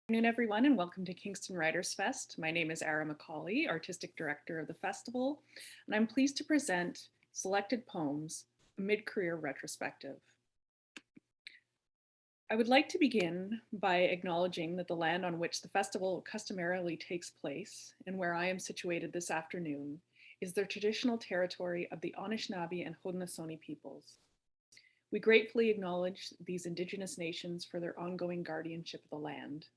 Good afternoon, everyone, and welcome to Kingston WritersFest. My name is Ara Macaulay, Artistic Director of the festival, and I'm pleased to present Selected Poems, a Mid-Career Retrospective. I would like to begin by acknowledging that the land on which the festival customarily takes place, and where I am situated this afternoon, is the traditional territory of the Anishinaabe and Haudenosaunee peoples. We gratefully acknowledge these Indigenous nations for their ongoing guardianship of the land.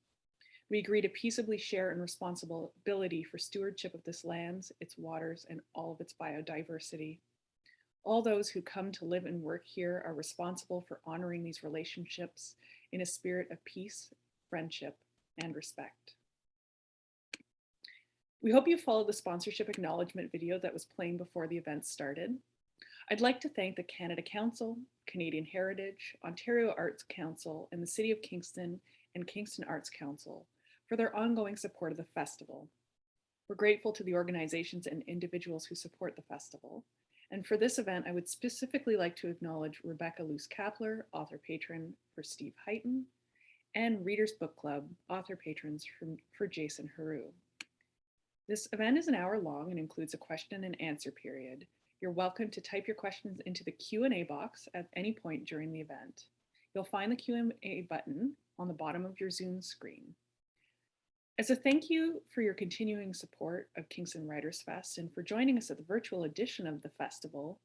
We agree to peaceably share in responsibility for stewardship of this land, its waters, and all of its biodiversity. All those who come to live and work here are responsible for honoring these relationships in a spirit of peace, friendship, and respect. We hope you followed the sponsorship acknowledgement video that was playing before the event started. I'd like to thank the Canada Council, Canadian Heritage, Ontario Arts Council, and the City of Kingston and Kingston Arts Council for their ongoing support of the festival. We're grateful to the organizations and individuals who support the festival. And for this event, I would specifically like to acknowledge Rebecca Luce-Kapler, author patron for Steve Heighton, and Readers Book Club, author patrons for Jason Heroux. This event is an hour long and includes a question and answer period. You're welcome to type your questions into the Q&A box at any point during the event. You'll find the Q&A button on the bottom of your Zoom screen. As a thank you for your continuing support of Kingston WritersFest and for joining us at the virtual edition of the festival,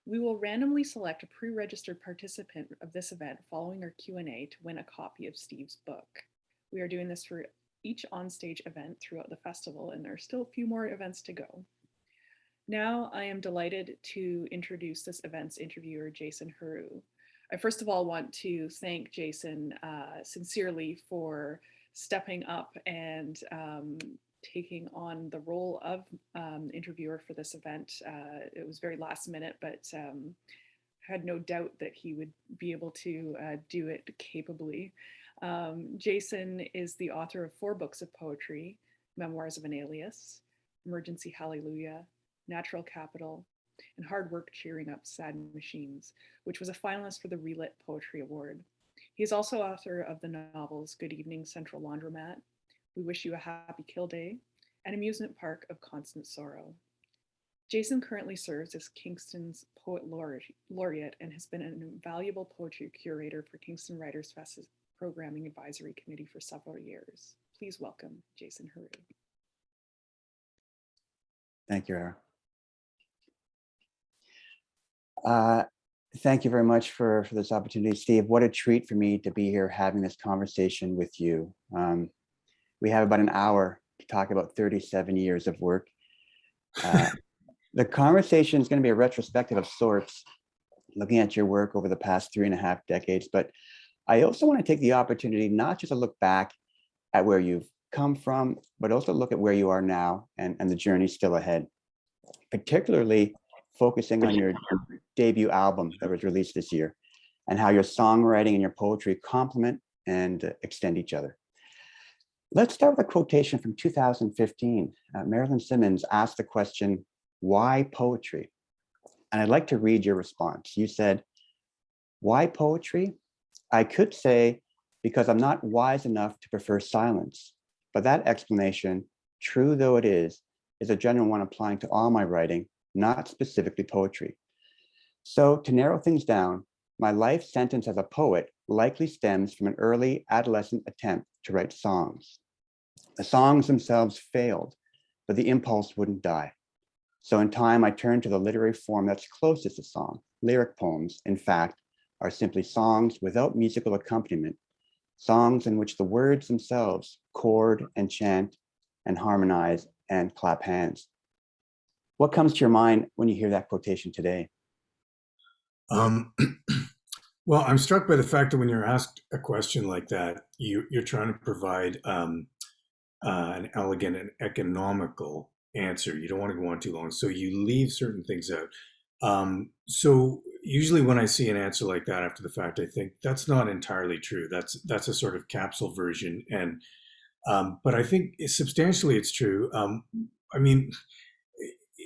we will randomly select a pre-registered participant of this event following our Q&A to win a copy of Steve's book. We are doing this for each onstage event throughout the festival, and there are still a few more events to go. Now I am delighted to introduce this event's interviewer, Jason Heroux. I first of all want to thank Jason sincerely for stepping up and taking on the role of interviewer for this event. It was very last minute, but had no doubt that he would be able to do it capably. Jason is the author of 4 books of poetry: Memoirs of an Alias, Emergency Hallelujah, Natural Capital, and Hard Work Cheering Up Sad Machines, which was a finalist for the Relit Poetry Award. He is also author of the novels Good Evening Central Laundromat, We Wish You a Happy Kill Day, and Amusement Park of Constant Sorrow. Jason currently serves as Kingston's Poet Laureate and has been an invaluable poetry curator for Kingston WritersFest's Programming Advisory Committee for several years. Please welcome Jason Heroux. Thank you, Era. Thank you very much for this opportunity, Steve. What a treat for me to be here having this conversation with you. We have about an hour to talk about 37 years of work. The conversation is going to be a retrospective of sorts, looking at your work over the past 3.5 decades. But I also want to take the opportunity not just to look back at where you've come from, but also look at where you are now and the journey still ahead, particularly focusing on your debut album that was released this year and how your songwriting and your poetry complement and extend each other. Let's start with a quotation from 2015. Marilyn Simmons asked the question, why poetry? And I'd like to read your response. You said, why poetry? I could say, because I'm not wise enough to prefer silence. But that explanation, true though it is a general one applying to all my writing, not specifically poetry. So to narrow things down, my life sentence as a poet likely stems from an early adolescent attempt to write songs. The songs themselves failed, but the impulse wouldn't die. So in time, I turned to the literary form that's closest to song. Lyric poems, in fact, are simply songs without musical accompaniment, songs in which the words themselves chord and chant and harmonize and clap hands. What comes to your mind when you hear that quotation today? Well, I'm struck by the fact that when you're asked a question like that, you're trying to provide an elegant and economical answer. You don't want to go on too long, so you leave certain things out. So usually when I see an answer like that after the fact, I think that's not entirely true. That's a sort of capsule version, and but I think substantially it's true. I mean,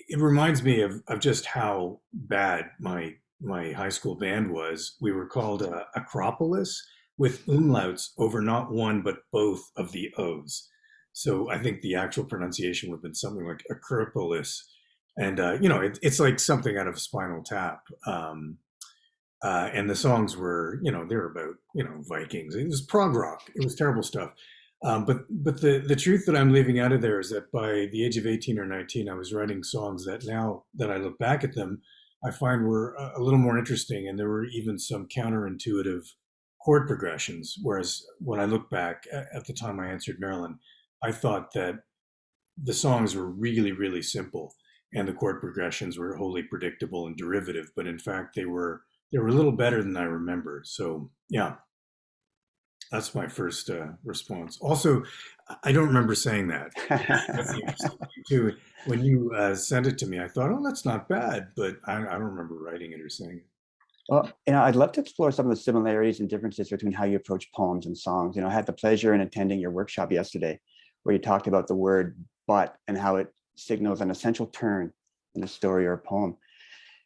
it reminds me of just how bad my high school band was. We were called Acropolis, with umlauts over not one but both of the O's. So I think the actual pronunciation would have been something like Acropolis. And, it's like something out of Spinal Tap. And the songs were, they're about, Vikings. It was prog rock. It was terrible stuff. But the truth that I'm leaving out of there is that by the age of 18 or 19, I was writing songs that now that I look back at them, I find were a little more interesting. And there were even some counterintuitive chord progressions. Whereas when I look back at the time I answered Marilyn, I thought that the songs were really, really simple and the chord progressions were wholly predictable and derivative. But in fact, they were a little better than I remember. So yeah, that's my first response. Also, I don't remember saying that. That's the interesting thing too. When you sent it to me, I thought, oh, that's not bad, but I don't remember writing it or saying it. Well, I'd love to explore some of the similarities and differences between how you approach poems and songs. I had the pleasure in attending your workshop yesterday, where you talked about the word "but" and how it signals an essential turn in a story or a poem.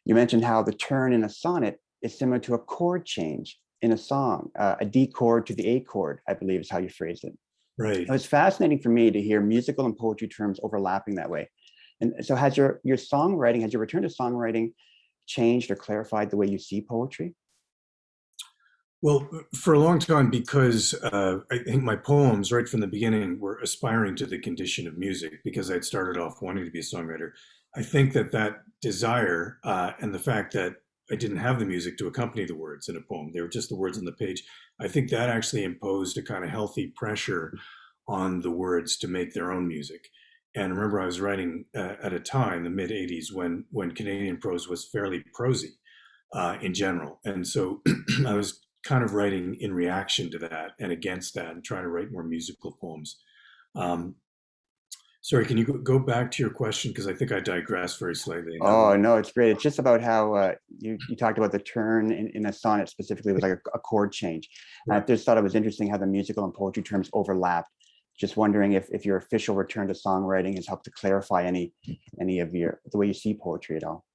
You mentioned how the turn in a sonnet is similar to a chord change in a song, a D chord to the A chord, I believe is how you phrased it. Right. It was fascinating for me to hear musical and poetry terms overlapping that way. And so has your songwriting, has your return to songwriting changed or clarified the way you see poetry? Well, for a long time, because I think my poems right from the beginning were aspiring to the condition of music because I'd started off wanting to be a songwriter. I think that desire and the fact that I didn't have the music to accompany the words in a poem, they were just the words on the page. I think that actually imposed a kind of healthy pressure on the words to make their own music. And remember, I was writing at a time, the mid 80s, when Canadian prose was fairly prosy in general. And so I was kind of writing in reaction to that and against that and trying to write more musical poems. Sorry, can you go back to your question? Because I think I digressed very slightly. Oh, no, it's great. It's just about how you talked about the turn in a sonnet specifically with like a chord change. I just thought it was interesting how the musical and poetry terms overlapped. Just wondering if your official return to songwriting has helped to clarify any of the way you see poetry at all.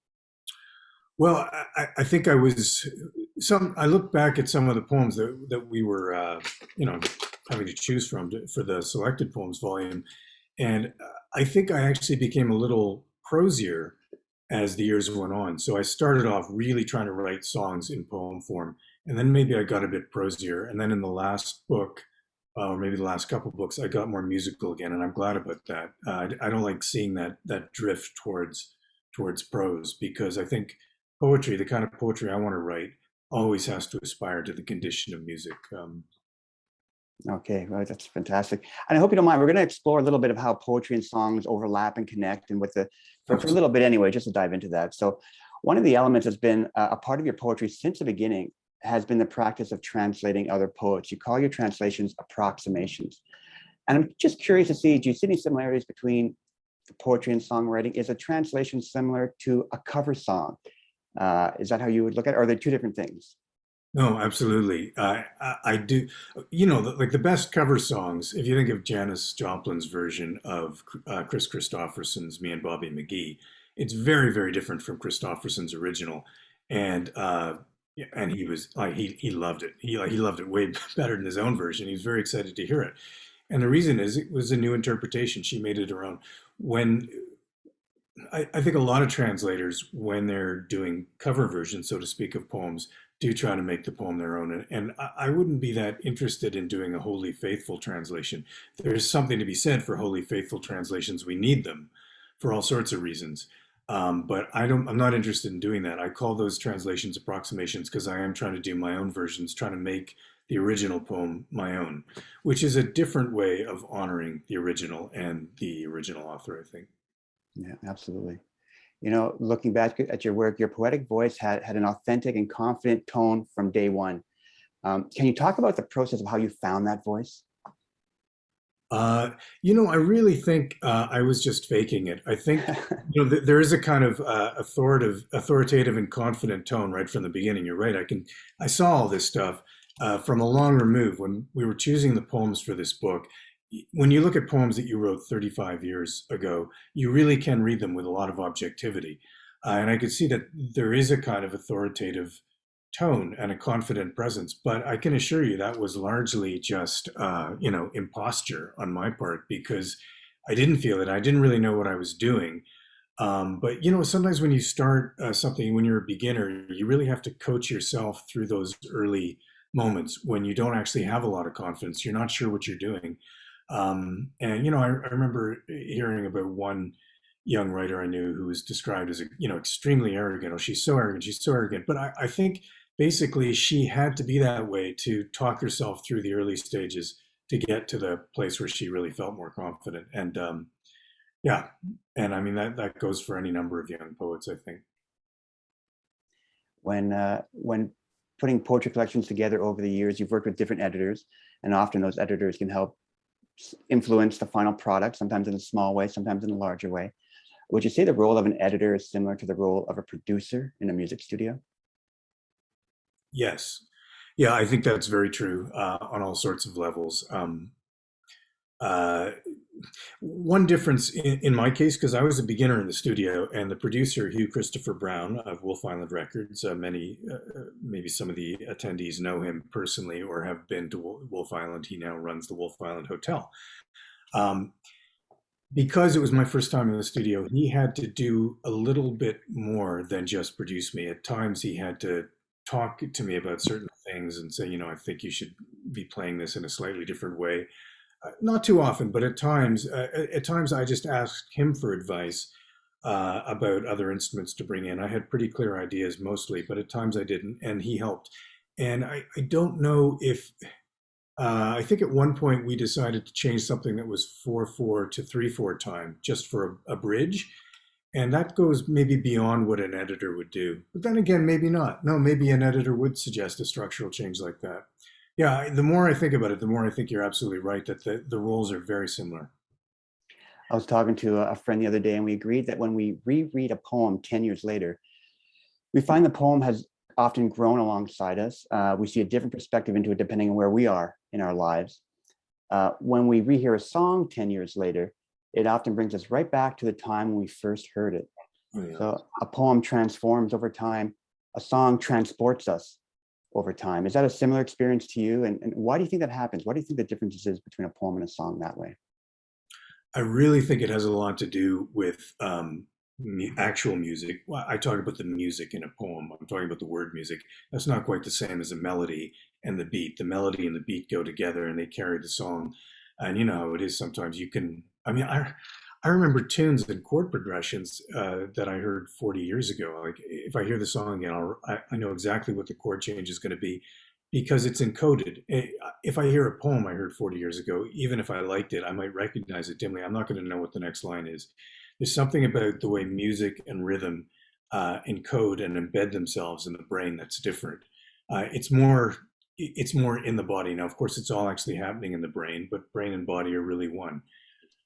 Well, I think I look back at some of the poems that we were, having to choose from for the selected poems volume. And I think I actually became a little prosier as the years went on. So I started off really trying to write songs in poem form. And then maybe I got a bit prosier. And then in the last book, or maybe the last couple books, I got more musical again. And I'm glad about that. I don't like seeing that drift towards prose, because I think poetry, the kind of poetry I want to write, always has to aspire to the condition of music. Okay, well, that's fantastic. And I hope you don't mind. We're going to explore a little bit of how poetry and songs overlap and connect, and for a little bit anyway, just to dive into that. So one of the elements that's been a part of your poetry since the beginning has been the practice of translating other poets. You call your translations approximations. And I'm just curious to see, do you see any similarities between poetry and songwriting? Is a translation similar to a cover song? Is that how you would look at it? Or are they two different things? No, absolutely. I do. Like the best cover songs, if you think of Janis Joplin's version of Chris Christopherson's "Me and Bobby McGee," it's very, very different from Christopherson's original, and he was he loved it. He loved it way better than his own version. He was very excited to hear it, and the reason is it was a new interpretation. She made it her own. When I think a lot of translators, when they're doing cover versions, so to speak, of poems, do try to make the poem their own. And I wouldn't be that interested in doing a wholly faithful translation. There's something to be said for wholly faithful translations. We need them for all sorts of reasons. But I'm not interested in doing that. I call those translations approximations because I am trying to do my own versions, trying to make the original poem my own, which is a different way of honoring the original and the original author, I think. Yeah, absolutely. Looking back at your work, your poetic voice had an authentic and confident tone from day one. Can you talk about the process of how you found that voice? I really think I was just faking it. I think, there is a kind of authoritative and confident tone right from the beginning. You're right. I saw all this stuff from a long remove when we were choosing the poems for this book. When you look at poems that you wrote 35 years ago, you really can read them with a lot of objectivity. And I could see that there is a kind of authoritative tone and a confident presence. But I can assure you that was largely just, imposture on my part, because I didn't feel it. I didn't really know what I was doing. But sometimes when you start something, when you're a beginner, you really have to coach yourself through those early moments when you don't actually have a lot of confidence. You're not sure what you're doing. And I remember hearing about one young writer I knew who was described as, extremely arrogant. Oh, she's so arrogant. She's so arrogant. But I think basically she had to be that way to talk herself through the early stages to get to the place where she really felt more confident. And yeah, and I mean that goes for any number of young poets, I think. When putting poetry collections together over the years, you've worked with different editors, and often those editors can help influence the final product, sometimes in a small way, sometimes in a larger way. Would you say the role of an editor is similar to the role of a producer in a music studio? Yes. Yeah, I think that's very true on all sorts of levels. Uh, One difference in my case, because I was a beginner in the studio, and the producer, Hugh Christopher Brown of Wolf Island Records, maybe some of the attendees know him personally or have been to Wolf Island. He now runs the Wolf Island Hotel. Um, because it was my first time in the studio, he had to do a little bit more than just produce me. At times, he had to talk to me about certain things and say, I think you should be playing this in a slightly different way. Not too often, but at times I just asked him for advice about other instruments to bring in. I had pretty clear ideas mostly, but at times I didn't, and he helped. And I don't know if, I think at one point we decided to change something that was 4/4 to 3/4 time just for a bridge. And that goes maybe beyond what an editor would do. But then again, maybe not. No, maybe an editor would suggest a structural change like that. Yeah, the more I think about it, the more I think you're absolutely right that the roles are very similar. I was talking to a friend the other day, and we agreed that when we reread a poem 10 years later, we find the poem has often grown alongside us. We see a different perspective into it depending on where we are in our lives. When we rehear a song 10 years later, it often brings us right back to the time when we first heard it. Oh, yeah. So a poem transforms over time. A song transports us over time. Is that a similar experience to you? And why do you think that happens? What do you think the difference is between a poem and a song that way? I really think it has a lot to do with actual music. Well, I talk about the music in a poem. I'm talking about the word music. That's not quite the same as a melody and the beat. The melody and the beat go together and they carry the song. And you know how it is sometimes I remember tunes and chord progressions that I heard 40 years ago. Like if I hear the song again, I know exactly what the chord change is going to be because it's encoded. If I hear a poem I heard 40 years ago, even if I liked it, I might recognize it dimly. I'm not going to know what the next line is. There's something about the way music and rhythm encode and embed themselves in the brain that's different. It's more in the body. Now, of course, it's all actually happening in the brain, but brain and body are really one.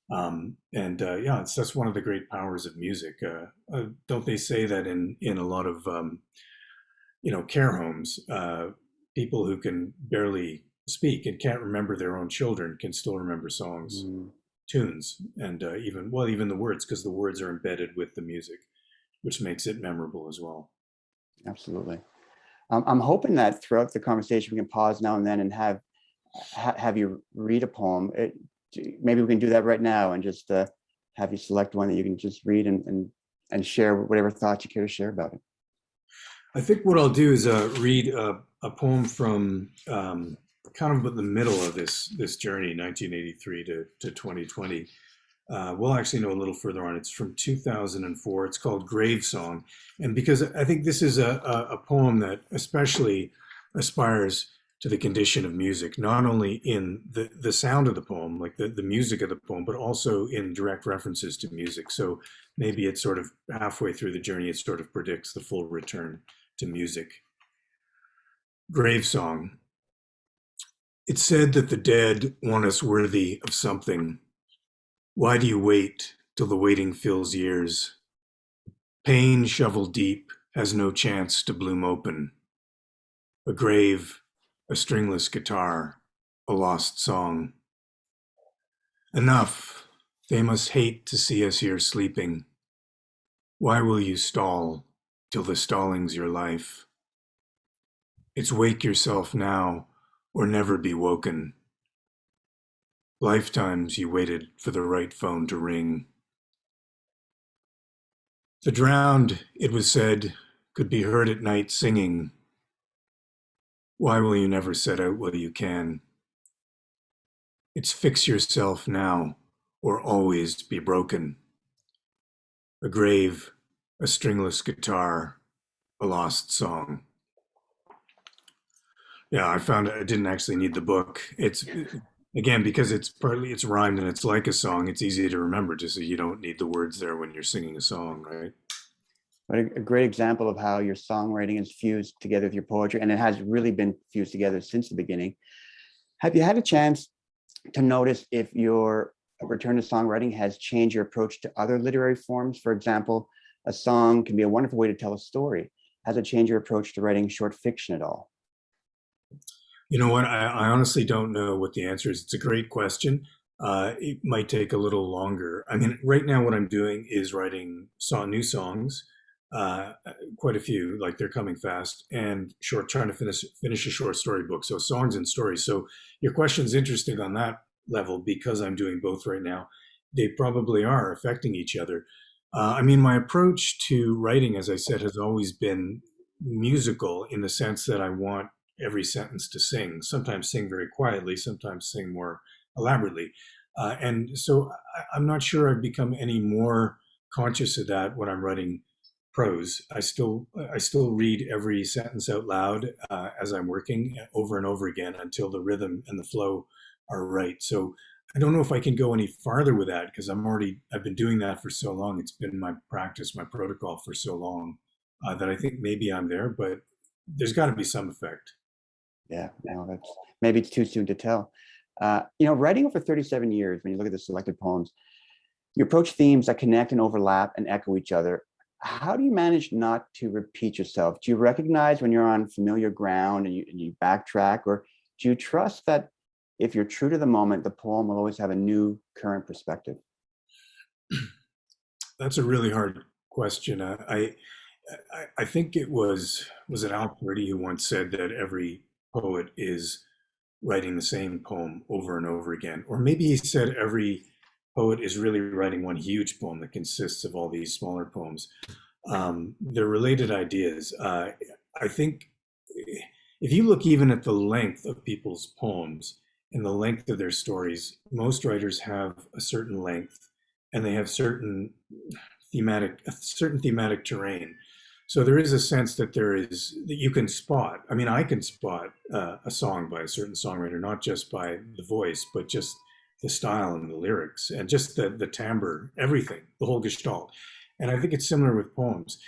That's one of the great powers of music. Don't they say that in a lot of care homes, people who can barely speak and can't remember their own children can still remember songs, tunes, and even the words, because the words are embedded with the music, which makes it memorable as well. Absolutely. I'm hoping that throughout the conversation we can pause now and then and have you read a poem. Maybe we can do that right now and just have you select one that you can just read and share whatever thoughts you care to share about it. I think what I'll do is read a poem from kind of the middle of this journey, 1983 to 2020. We'll actually know a little further on. It's from 2004. It's called Grave Song. And because I think this is a poem that especially aspires to the condition of music, not only in the sound of the poem, like the music of the poem, but also in direct references to music. So maybe it's sort of halfway through the journey, it sort of predicts the full return to music. Grave Song. It's said that the dead want us worthy of something. Why do you wait till the waiting fills years? Pain shovel deep has no chance to bloom open. A grave, a stringless guitar, a lost song. Enough, they must hate to see us here sleeping. Why will you stall till the stalling's your life? It's wake yourself now or never be woken. Lifetimes you waited for the right phone to ring. The drowned, it was said, could be heard at night singing. Why will you never set out while you can? It's fix yourself now or always be broken. A grave, a stringless guitar, a lost song. Yeah, I found I didn't actually need the book. It's again because it's rhymed and it's like a song. It's easy to remember, just so you don't need the words there when you're singing a song, right? What a great example of how your songwriting is fused together with your poetry, and it has really been fused together since the beginning. Have you had a chance to notice if your return to songwriting has changed your approach to other literary forms? For example, a song can be a wonderful way to tell a story. Has it changed your approach to writing short fiction at all? You know what? I honestly don't know what the answer is. It's a great question. It might take a little longer. I mean, right now, what I'm doing is writing new songs, quite a few, like they're coming fast, and trying to finish a short story book. So songs and stories. So your question's interesting on that level because I'm doing both right now. They probably are affecting each other. I mean, my approach to writing, as I said, has always been musical in the sense that I want every sentence to sing, sometimes sing very quietly, sometimes sing more elaborately. And so I'm not sure I've become any more conscious of that when I'm writing prose. I still read every sentence out loud as I'm working over and over again until the rhythm and the flow are right. So I don't know if I can go any farther with that because I've been doing that for so long. It's been my practice, my protocol for so long that I think maybe I'm there, but there's got to be some effect. Yeah, no, that's maybe it's too soon to tell. Writing over 37 years, when you look at the selected poems, you approach themes that connect and overlap and echo each other. How do you manage not to repeat yourself? Do you recognize when you're on familiar ground and you backtrack, or do you trust that if you're true to the moment, the poem will always have a new current perspective? That's a really hard question. I think it was it Al Purdy who once said that every poet is writing the same poem over and over again. Or maybe he said every poet is really writing one huge poem that consists of all these smaller poems. They're related ideas. I think if you look even at the length of people's poems and the length of their stories, most writers have a certain length and they have certain thematic terrain. So there is a sense that you can spot. I mean, I can spot a song by a certain songwriter, not just by the voice, but just the style and the lyrics and just the timbre, everything, the whole gestalt. And I think it's similar with poems.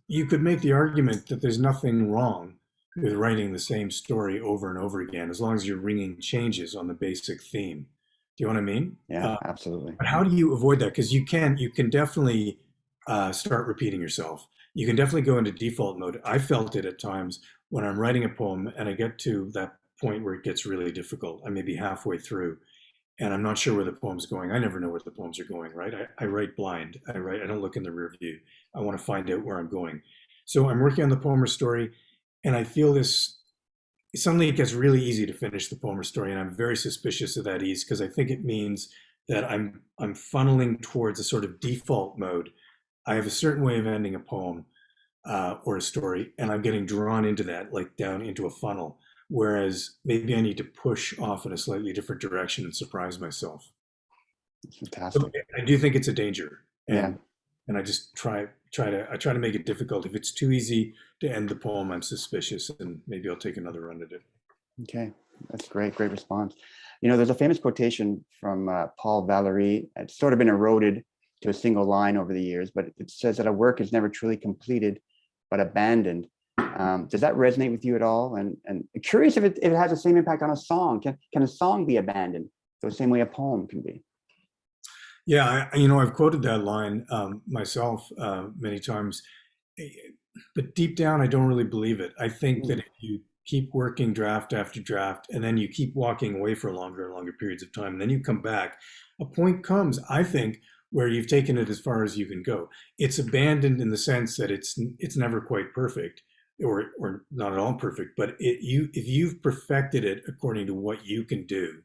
You could make the argument that there's nothing wrong with writing the same story over and over again, as long as you're ringing changes on the basic theme. Do you know what I mean? Yeah, absolutely. But how do you avoid that? Because you can definitely start repeating yourself. You can definitely go into default mode. I felt it at times when I'm writing a poem and I get to that point where it gets really difficult. I may be halfway through and I'm not sure where the poem's going. I never know where the poems are going, right? I write blind. I don't look in the rear view. I want to find out where I'm going. So I'm working on the poem or story and I feel this, suddenly it gets really easy to finish the poem or story. And I'm very suspicious of that ease because I think it means that I'm funneling towards a sort of default mode. I have a certain way of ending a poem or a story, and I'm getting drawn into that, like down into a funnel. Whereas maybe I need to push off in a slightly different direction and surprise myself. Fantastic. So I do think it's a danger, Yeah. and I just try to make it difficult. If it's too easy to end the poem, I'm suspicious, and maybe I'll take another run at it. Okay, that's great response. There's a famous quotation from Paul Valéry. It's sort of been eroded to a single line over the years, but it says that a work is never truly completed, but abandoned. Does that resonate with you at all? And curious if it has the same impact on a song. Can a song be abandoned the same way a poem can be? Yeah, I've quoted that line myself many times, but deep down, I don't really believe it. I think that if you keep working draft after draft, and then you keep walking away for longer and longer periods of time, and then you come back, a point comes, I think, where you've taken it as far as you can go. It's abandoned in the sense that it's never quite perfect. or not at all perfect, but if you've perfected it according to what you can do,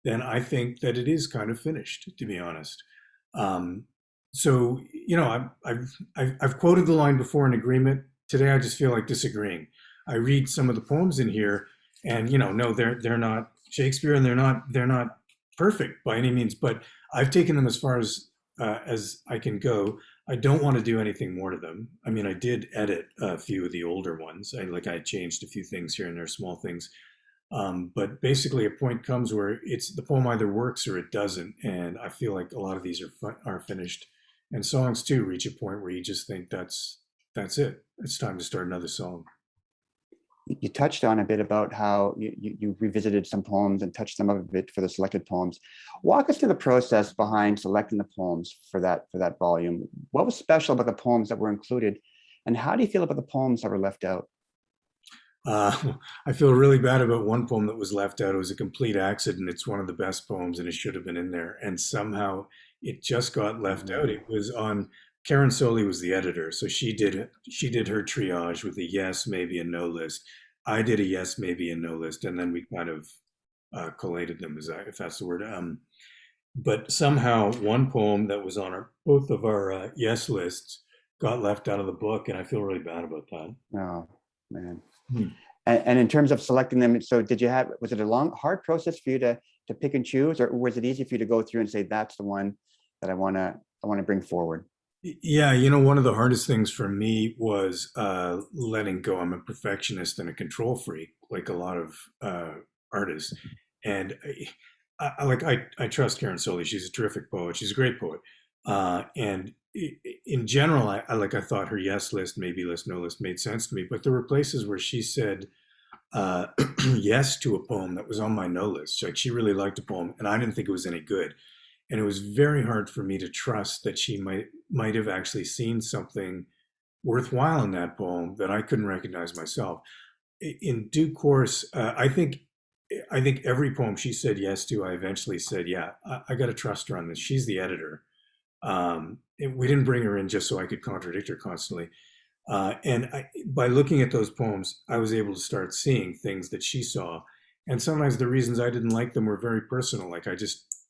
then I think that it is kind of finished, to be honest. Um, so I've quoted the line before in agreement. Today I just feel like disagreeing. I read some of the poems in here, and no, they're not Shakespeare, and they're not perfect by any means. But I've taken them as far as I can go. I don't want to do anything more to them. I mean, I did edit a few of the older ones. I changed a few things here and there, small things. But basically, a point comes where the poem either works or it doesn't, and I feel like a lot of these are finished. And songs too reach a point where you just think that's it. It's time to start another song. You touched on a bit about how you revisited some poems and touched them up a bit for the selected poems. Walk us through the process behind selecting the poems for that volume. What was special about the poems that were included, and how do you feel about the poems that were left out? I feel really bad about one poem that was left out. It was a complete accident. It's one of the best poems, and it should have been in there. And somehow it just got left out. It was on. Karen Soley was the editor, so she did her triage with a yes, maybe, and no list. I did a yes, maybe, and no list, and then we kind of collated them, if that's the word. But somehow one poem that was on both of our yes lists got left out of the book, and I feel really bad about that. Oh, man. Hmm. And in terms of selecting them, so was it a hard process for you to pick and choose, or was it easy for you to go through and say, that's the one that I want to bring forward? Yeah, one of the hardest things for me was letting go. I'm a perfectionist and a control freak, like a lot of artists. And I trust Karen Soley. She's a terrific poet. She's a great poet. And in general, I thought her yes list, maybe list, no list made sense to me. But there were places where she said yes to a poem that was on my no list. Like, she really liked a poem, and I didn't think it was any good. And it was very hard for me to trust that she might have actually seen something worthwhile in that poem that I couldn't recognize myself. In due course, I think every poem she said yes to, I eventually said, yeah, I got to trust her on this. She's the editor. We didn't bring her in just so I could contradict her constantly. By looking at those poems, I was able to start seeing things that she saw. And sometimes the reasons I didn't like them were very personal. Like,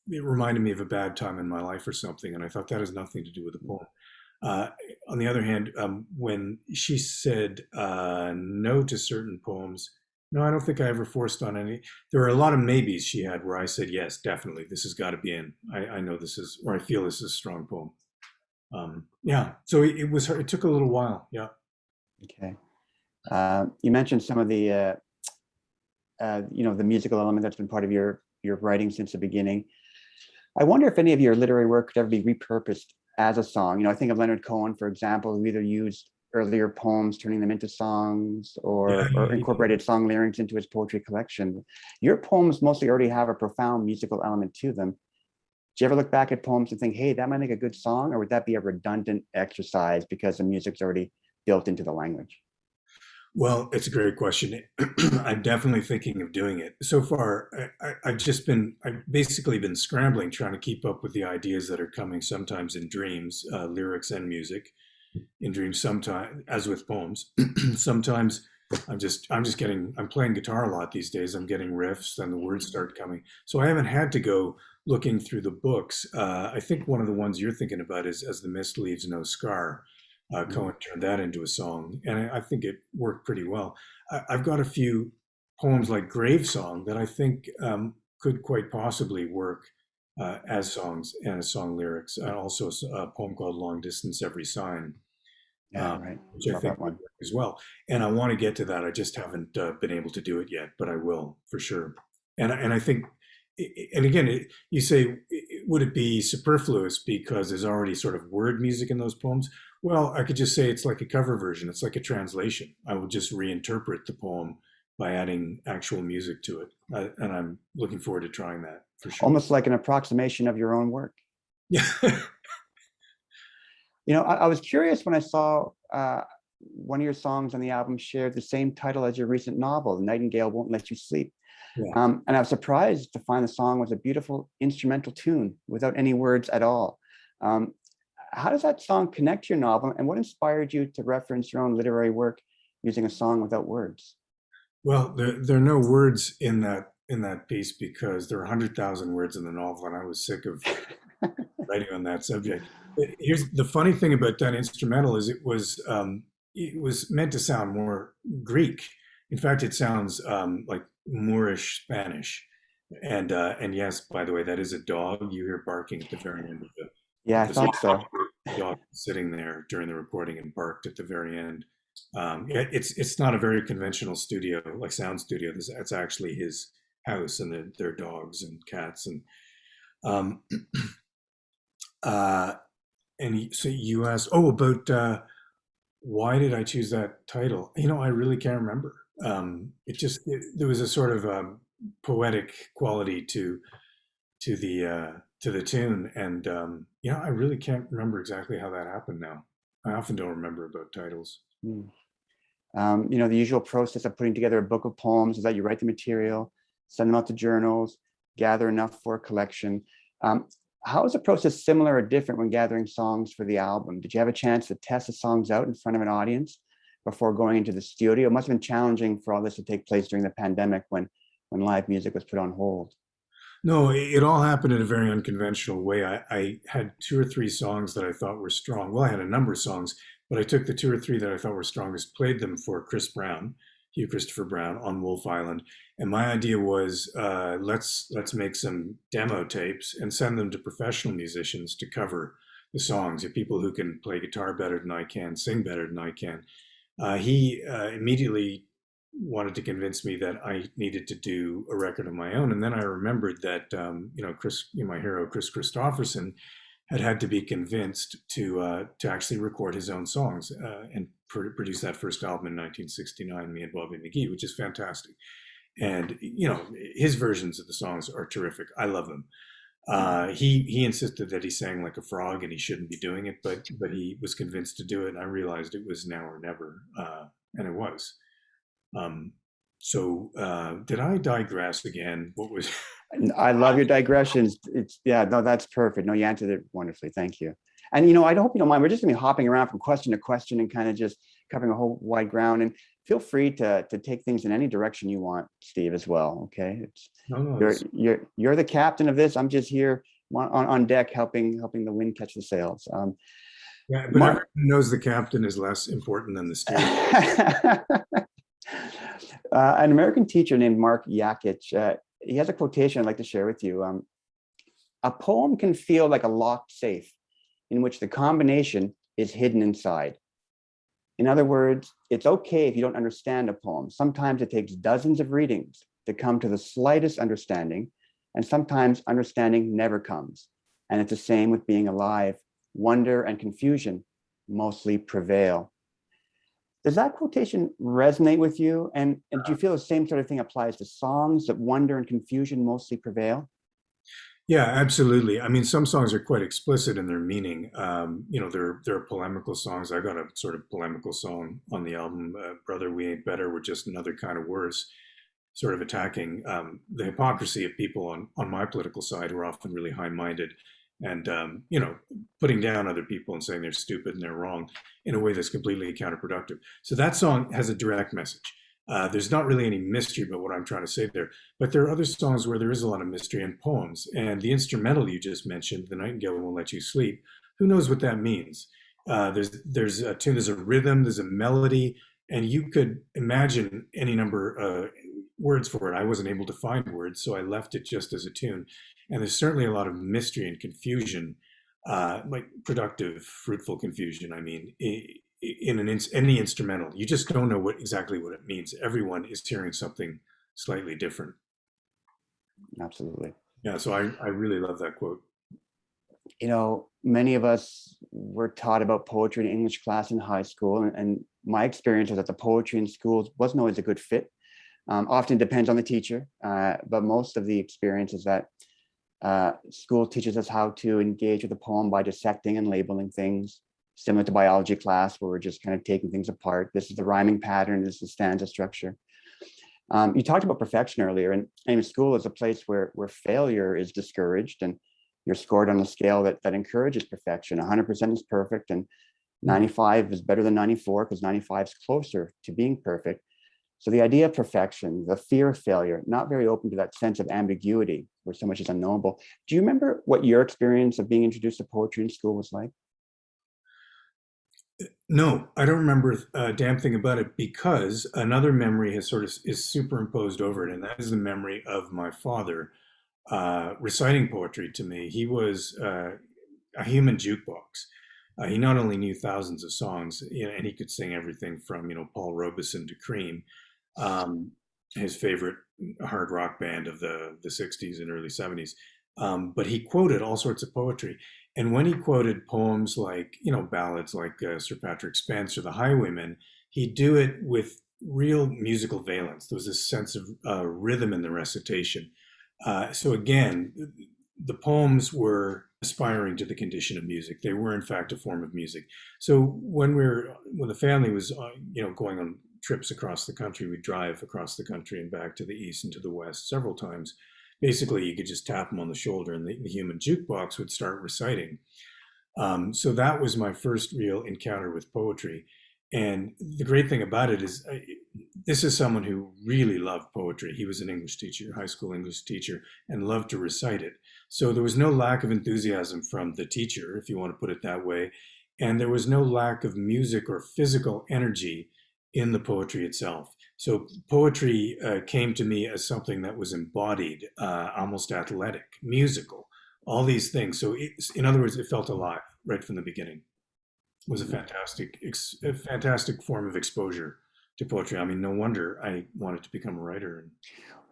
it reminded me of a bad time in my life or something. And I thought that has nothing to do with the poem. On the other hand, when she said no to certain poems, no, I don't think I ever forced on any. There are a lot of maybes she had where I said, yes, definitely, this has got to be in. I know this is, or I feel this is a strong poem. Yeah, so it was hard. It took a little while. Yeah. Okay. You mentioned some of the, the musical element that's been part of your writing since the beginning. I wonder if any of your literary work could ever be repurposed as a song. I think of Leonard Cohen, for example, who either used earlier poems, turning them into songs, or incorporated song lyrics into his poetry collection. Your poems mostly already have a profound musical element to them. Do you ever look back at poems and think, hey, that might make a good song, or would that be a redundant exercise because the music's already built into the language? Well, it's a great question. I'm definitely thinking of doing it. So far, I've basically been scrambling, trying to keep up with the ideas that are coming sometimes in dreams, lyrics and music in dreams, sometimes, as with poems. Sometimes I'm playing guitar a lot these days. I'm getting riffs and the words start coming. So I haven't had to go looking through the books. I think one of the ones you're thinking about is As the Mist Leaves No Scar. Cohen turned that into a song, and I think it worked pretty well. I've got a few poems like Grave Song that I think could quite possibly work as songs and as song lyrics. Also a poem called Long Distance Every Sign, Yeah, right. which I think would work as well. And I want to get to that. I just haven't been able to do it yet, but I will for sure. And I think, and again, you say, would it be superfluous because there's already sort of word music in those poems? Well, I could just say it's like a cover version. It's like a translation. I would just reinterpret the poem by adding actual music to it. And I'm looking forward to trying that for sure. Almost like an approximation of your own work. Yeah. I was curious when I saw one of your songs on the album shared the same title as your recent novel, The Nightingale Won't Let You Sleep. Yeah. And I was surprised to find the song was a beautiful instrumental tune without any words at all. How does that song connect to your novel, and what inspired you to reference your own literary work using a song without words? Well, there are no words in that piece because there are 100,000 words in the novel, and I was sick of writing on that subject. But here's the funny thing about that instrumental is it was meant to sound more Greek. In fact, it sounds like Moorish Spanish. And yes, by the way, that is a dog you hear barking at the very end Yeah, I of the song. thought so. The dog sitting there during the recording and barked at the very end. Yeah, it's not a very conventional studio, like sound studio. It's actually his house, and there are dogs and cats and um, uh, so you asked, oh, about why did I choose that title? I really can't remember. There was a sort of poetic quality to the tune, and I really can't remember exactly how that happened now. I often don't remember about titles. Hmm. The usual process of putting together a book of poems is that you write the material, send them out to journals, gather enough for a collection. How is the process similar or different when gathering songs for the album? Did you have a chance to test the songs out in front of an audience before going into the studio? It must have been challenging for all this to take place during the pandemic when live music was put on hold. No, it all happened in a very unconventional way. I had 2 or 3 songs that I thought were strong. Well, I had a number of songs, but I took the 2 or 3 that I thought were strongest, played them for Hugh Christopher Brown on Wolf Island. And my idea was, let's make some demo tapes and send them to professional musicians to cover the songs. People who can play guitar better than I can, sing better than I can. He immediately wanted to convince me that I needed to do a record of my own. And then I remembered that, my hero, Chris Christopherson, had to be convinced to actually record his own songs and produce that first album in 1969, Me and Bobby McGee, which is fantastic. And, his versions of the songs are terrific. I love them. He insisted that he sang like a frog and he shouldn't be doing it, but he was convinced to do it. And I realized it was now or never. And it was. Did I digress again? What was? I love your digressions. That's perfect. No, you answered it wonderfully. Thank you. And I hope you don't mind. We're just gonna be hopping around from question to question and kind of just covering a whole wide ground. And feel free to take things in any direction you want, Steve, as well. Okay. You're the captain of this. I'm just here on deck helping the wind catch the sails. Yeah, but everyone knows the captain is less important than the steering. An American teacher named Mark Yakich, he has a quotation I'd like to share with you. A poem can feel like a locked safe in which the combination is hidden inside. In other words, it's okay if you don't understand a poem. Sometimes it takes dozens of readings to come to the slightest understanding, and sometimes understanding never comes. And it's the same with being alive. Wonder and confusion mostly prevail. Does that quotation resonate with you? And do you feel the same sort of thing applies to songs, that wonder and confusion mostly prevail? Yeah, absolutely. I mean, some songs are quite explicit in their meaning. There are polemical songs. I got a sort of polemical song on the album, Brother, We Ain't Better, We're Just Another Kind of Worse, sort of attacking the hypocrisy of people on my political side who are often really high-minded and, putting down other people and saying they're stupid and they're wrong in a way that's completely counterproductive. So that song has a direct message. There's not really any mystery about what I'm trying to say there, but there are other songs where there is a lot of mystery in poems. And the instrumental you just mentioned, The Nightingale Won't Let You Sleep, who knows what that means? There's a tune, there's a rhythm, there's a melody, and you could imagine any number of words for it. I wasn't able to find words, so I left it just as a tune. And there's certainly a lot of mystery and confusion, like productive, fruitful confusion. I mean, in any instrumental, you just don't know exactly what it means. Everyone is hearing something slightly different. Absolutely. Yeah, so I really love that quote. Many of us were taught about poetry in English class in high school, and my experience was that the poetry in schools wasn't always a good fit. Often depends on the teacher, but most of the experience is that school teaches us how to engage with a poem by dissecting and labeling things, similar to biology class, where we're just kind of taking things apart. This is the rhyming pattern, this is the stanza structure. You talked about perfection earlier, and school is a place where failure is discouraged, and you're scored on a scale that encourages perfection. 100% is perfect, and 95 is better than 94 because 95 is closer to being perfect. So the idea of perfection, the fear of failure, not very open to that sense of ambiguity where so much is unknowable. Do you remember what your experience of being introduced to poetry in school was like? No, I don't remember a damn thing about it, because another memory has sort of is superimposed over it, and that is the memory of my father reciting poetry to me. He was a human jukebox. He not only knew thousands of songs, and he could sing everything from, Paul Robeson to Cream, um, his favorite hard rock band of the 60s and early 70s. But he quoted all sorts of poetry. And when he quoted poems like, ballads like Sir Patrick Spence or The Highwayman, he'd do it with real musical valence. There was this sense of rhythm in the recitation. So again, the poems were aspiring to the condition of music. They were, in fact, a form of music. So when the family was, going on trips across the country, we'd drive across the country and back to the east and to the west several times. Basically, you could just tap them on the shoulder and the human jukebox would start reciting. So that was my first real encounter with poetry. And the great thing about it is this is someone who really loved poetry. He was an English teacher, high school English teacher, and loved to recite it. So there was no lack of enthusiasm from the teacher, if you want to put it that way. And there was no lack of music or physical energy in the poetry itself. So poetry came to me as something that was embodied, almost athletic, musical, all these things. So in other words, it felt alive right from the beginning. It was a fantastic form of exposure to poetry. I mean, no wonder I wanted to become a writer.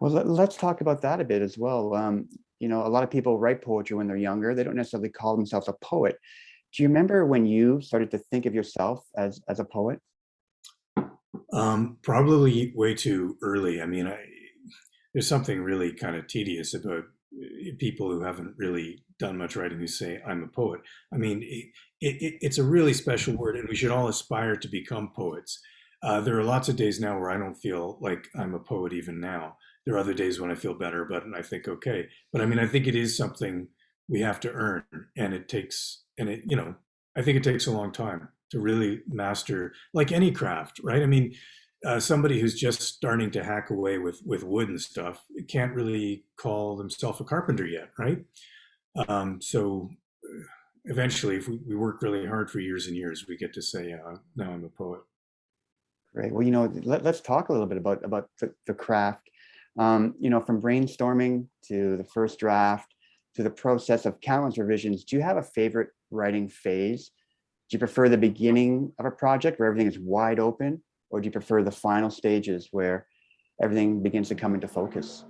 Well, let's talk about that a bit as well. A lot of people write poetry when they're younger. They don't necessarily call themselves a poet. Do you remember when you started to think of yourself as a poet? Probably way too early. I mean, there's something really kind of tedious about people who haven't really done much writing who say, I'm a poet. I mean, it's a really special word, and we should all aspire to become poets. There are lots of days now where I don't feel like I'm a poet even now. There are other days when I feel better about it and I think, okay. But I mean, I think it is something we have to earn, and I think it takes a long time to really master, like any craft, right? I mean, somebody who's just starting to hack away with wood and stuff can't really call themselves a carpenter yet, right? So eventually, if we work really hard for years and years, we get to say, now I'm a poet. Great. Well, let's talk a little bit about the craft. From brainstorming to the first draft to the process of countless revisions. Do you have a favorite writing phase? Do you prefer the beginning of a project where everything is wide open, or do you prefer the final stages where everything begins to come into focus?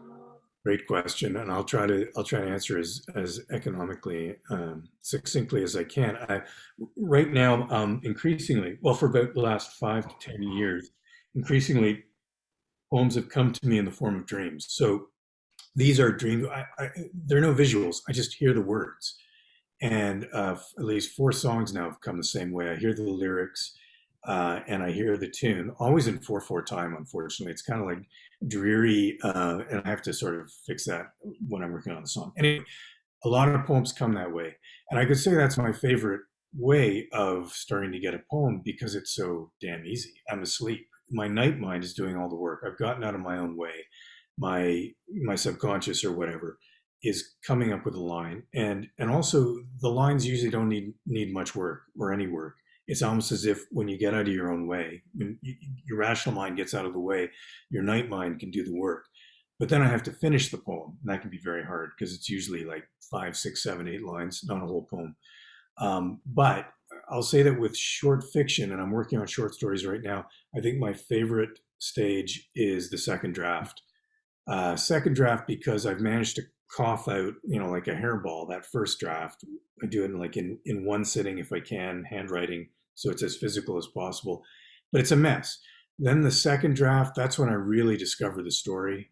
Great question, and I'll try to answer as economically succinctly as I can. Right now, increasingly, well, for about the last 5 to 10 years, increasingly, poems have come to me in the form of dreams. So these are dreams. There are no visuals. I just hear the words. And at least 4 songs now have come the same way. I hear the lyrics and I hear the tune, always in 4/4 time, unfortunately. It's kind of like dreary, and I have to sort of fix that when I'm working on the song. Anyway, a lot of poems come that way. And I could say that's my favorite way of starting to get a poem because it's so damn easy. I'm asleep. My night mind is doing all the work. I've gotten out of my own way. My subconscious or whatever is coming up with a line, and also the lines usually don't need much work or any work. It's almost as if when you get out of your own way, when your rational mind gets out of the way, your night mind can do the work. But then I have to finish the poem, and that can be very hard because it's usually like 5, 6, 7, 8 lines, not a whole poem. But I'll say that with short fiction, and I'm working on short stories right now, I think my favorite stage is the second draft. Second draft because I've managed to cough out, like a hairball, that first draft. I do it in one sitting if I can, handwriting, so it's as physical as possible. But it's a mess. Then the second draft, that's when I really discover the story.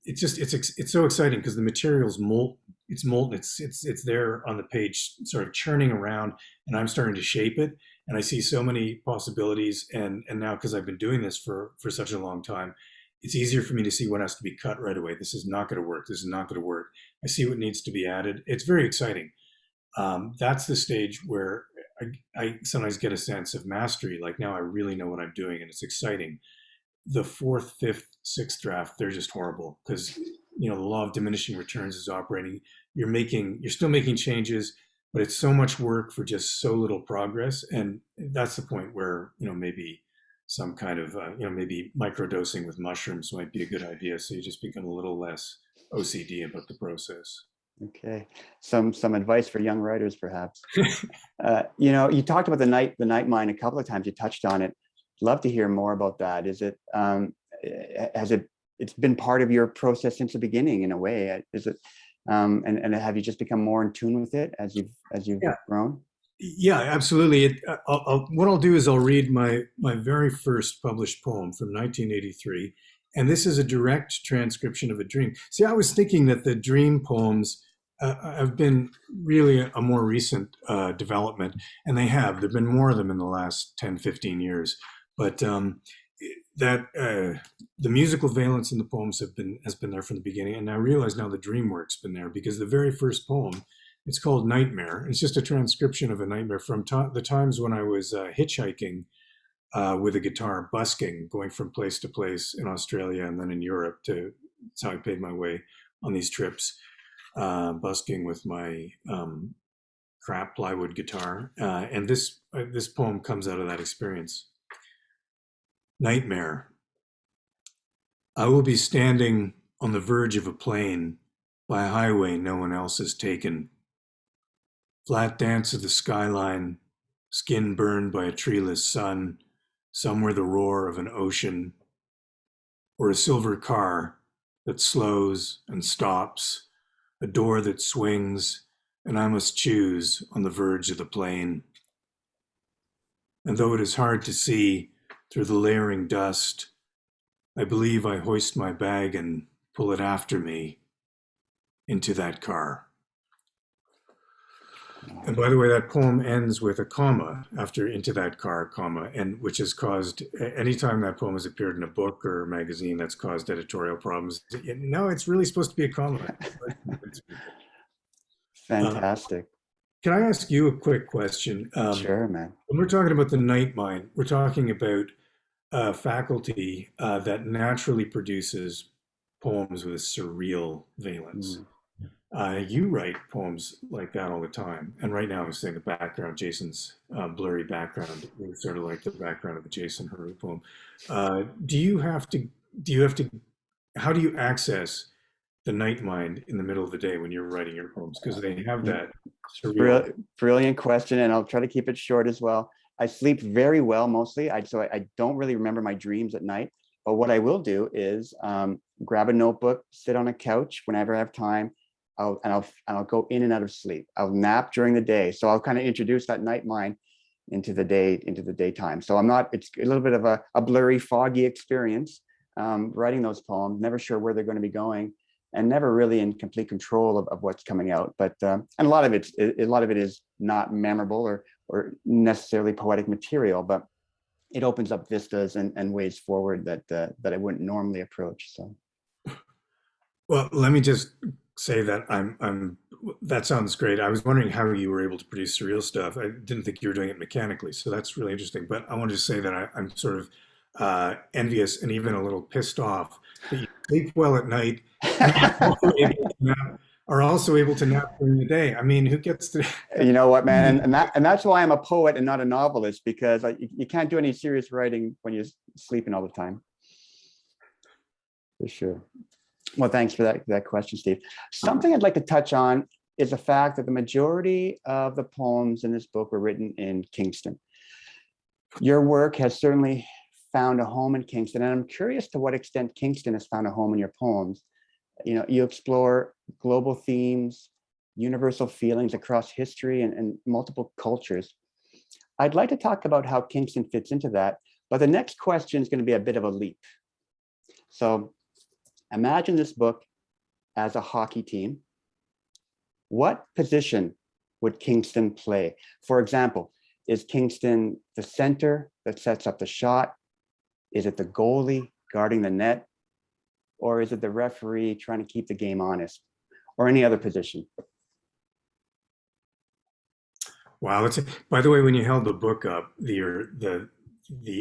It's so exciting because the material's molten. It's molten. It's there on the page, sort of churning around, and I'm starting to shape it. And I see so many possibilities. And now, because I've been doing this for such a long time, it's easier for me to see what has to be cut right away. This is not going to work. This is not going to work. I see what needs to be added. It's very exciting. That's the stage where I sometimes get a sense of mastery. Like now I really know what I'm doing and it's exciting. The fourth, fifth, sixth draft, they're just horrible because, the law of diminishing returns is operating. You're still making changes, but it's so much work for just so little progress. And that's the point where, maybe some kind of, maybe microdosing with mushrooms might be a good idea. So you just become a little less OCD about the process. Okay, some advice for young writers, perhaps. You talked about the night mind a couple of times. You touched on it. Love to hear more about that. Is it it's been part of your process since the beginning in a way? Is it and have you just become more in tune with it as you've grown? Yeah, absolutely. What I'll do is I'll read my very first published poem from 1983, and this is a direct transcription of a dream. See, I was thinking that the dream poems have been really a more recent development, and they have. There've been more of them in the last 10, 15 years. But the musical valence in the poems has been there from the beginning, and I realize now the dream work's been there because the very first poem, it's called Nightmare. It's just a transcription of a nightmare from the times when I was hitchhiking with a guitar, busking, going from place to place in Australia and then in Europe. That's how I paid my way on these trips, busking with my crap plywood guitar. And this poem comes out of that experience. Nightmare. I will be standing on the verge of a plain by a highway no one else has taken. Flat dance of the skyline, skin burned by a treeless sun, somewhere the roar of an ocean, or a silver car that slows and stops, a door that swings, and I must choose on the verge of the plain. And though it is hard to see through the layering dust, I believe I hoist my bag and pull it after me into that car. And by the way, that poem ends with a comma after into that car, comma, and which has caused, anytime that poem has appeared in a book or a magazine, that's caused editorial problems. No, it's really supposed to be a comma. Fantastic. Can I ask you a quick question? Sure, man. When we're talking about the night mind, we're talking about faculty that naturally produces poems with a surreal valence. You write poems like that all the time. And right now I'm saying the background, Jason's blurry background, is sort of like the background of a Jason Heroux poem. How do you access the night mind in the middle of the day when you're writing your poems? Because they have that surreal. Brilliant question, and I'll try to keep it short as well. I sleep very well mostly, so I don't really remember my dreams at night. But what I will do is grab a notebook, sit on a couch whenever I have time, I'll go in and out of sleep. I'll nap during the day, so I'll kind of introduce that night mind into the daytime. So it's a little bit of a blurry, foggy experience writing those poems. Never sure where they're going to be going, and never really in complete control of what's coming out. But and a lot of it is not memorable or necessarily poetic material, but it opens up vistas and ways forward that I wouldn't normally approach. So, well, let me just say that that sounds great. I was wondering how you were able to produce surreal stuff. I didn't think you were doing it mechanically, so that's really interesting. But I wanted to say that I'm sort of envious and even a little pissed off that you sleep well at night and are also able to nap during the day. I mean, who gets to? You know what, man, and that's why I'm a poet and not a novelist, because you can't do any serious writing when you're sleeping all the time. For sure. Well, thanks for that question, Steve. Something I'd like to touch on is the fact that the majority of the poems in this book were written in Kingston. Your work has certainly found a home in Kingston, and I'm curious to what extent Kingston has found a home in your poems. You explore global themes, universal feelings across history and multiple cultures. I'd like to talk about how Kingston fits into that, but the next question is going to be a bit of a leap. So imagine this book as a hockey team. What position would Kingston play? For example, is Kingston the center that sets up the shot? Is it the goalie guarding the net? Or is it the referee trying to keep the game honest? Or any other position? Wow. By the way, when you held the book up, the